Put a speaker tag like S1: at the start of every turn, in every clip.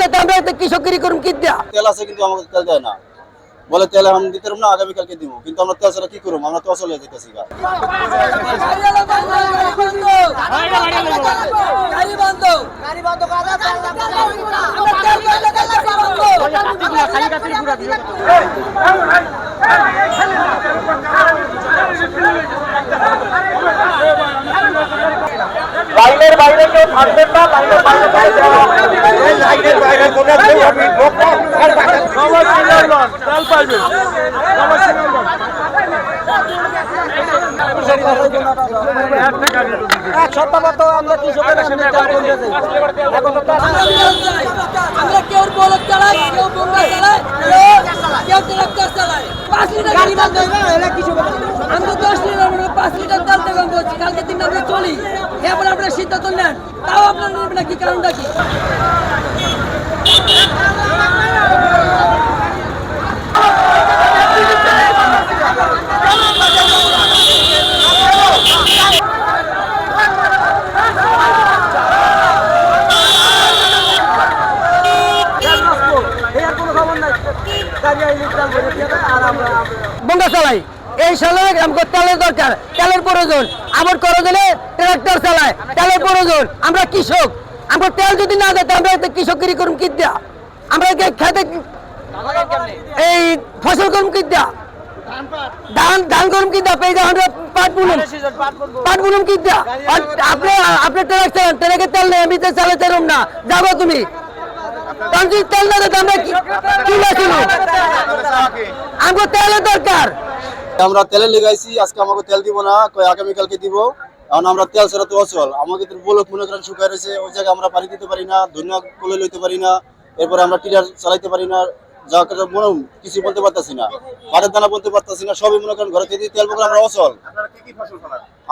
S1: না দেয় আমরা কৃষকেরই করুন কি দেয়া
S2: তেল আছে কিন্তু আমাকে তেল দেয় না, বলে তেল আমি দিতে পারবো না, আগামীকালকে দিব, কিন্তু আমরা তেল ছাড়া কি করবো, আমরা তো অচলে যেতেছি।
S3: লাইনের বাইরে কেউ থাকবেন না, লাইনের বাইরে কোনো তেল পাইবে। এক সপ্তাহ মতো আমরা
S1: আমরা কেউ বলদ চালাই, কেউ বোমা চালাই, কেউ ট্রাক্টর চালাই। 5 লিটার গাড়ি বন্ধ হইলো কিছু আমরা 10 লিটার 5 লিটার তেল দেবেন বলছি, কালকে দিন আমরা চলি। এরপর আপনারা সিদ্ধান্ত নেন, তাও আপনারা নেবেন না, কি কারণটা কি? বন্ধা চালাই এই সালে আমাকে তেলের দরকার, তেলের প্রয়োজন। আবার করে দিলে ট্রাক্টর চালায়, তেলের প্রয়োজন। আমরা কৃষক, আমরা তেল যদি না দেয় আমরা কৃষকেরই করুন কি দেয়া, আমরা খেতে এই ফসল করুন কি দেয়া, ধান করুন কি দেয়া, পেয়ে আমরা পাট বুনুম কি দেয়া। আপনি ট্রাক চালান, ট্রাকে তেল নেই, আমি চালে চালাম না, যাবো তুমি তেল না দেয় আমরা কি বাঁচিল, আমাকে তেলের দরকার।
S2: আমরা তেলে লেগাইছি, আজকে আমাকে তেল দিব না, আগামীকালকে দিব, কারণ আমরা তেল ছাড়া তো অচল। আমাকে বলক মনে করেন শুকায় রয়েছে, ওই জায়গায় আমরা পানি দিতে পারি না, ধনিয়া কোলে লইতে পারি না, এরপরে আমরা টিলার চালাইতে পারি না, যা মনে কিছু বলতে পারতেছি না, পাটের দানা বলতে পারতেছি না, সবই মনে করেন ঘরে থেকে তেল পকড়ে আমরা অচল।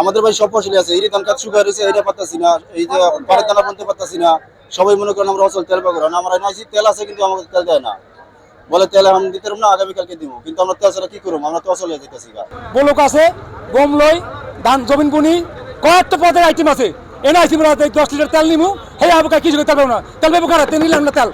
S2: আমাদের ভাই সব ফসলই আছে, এই ধান কাজ শুকায় রয়েছে, এটা পারতেছি না, এই যে পাটের দানা বলতে পারতেছি না, সবাই মনে করেন আমরা অচল তেল পকড়ে। আমরা নাইছি তেল আছে কিন্তু আমাকে তেল দেয় না, বলে তেল আমি দিতে পারবো না, আগামীকালকে দিব, কিন্তু আমরা তেল ছাড়া কি করবো, আমরা তো অচলে যেতেছি।
S4: বলক আছে, গম লই, ধান জমিন বুনি, কয়েকটা পদের আইটেম আছে। এনে আইছি 10 লিটার তেল নিমু, হে আবকা কিছু করতে পারবো না, তেল বেবো কারা তেল নিলাম না তেল।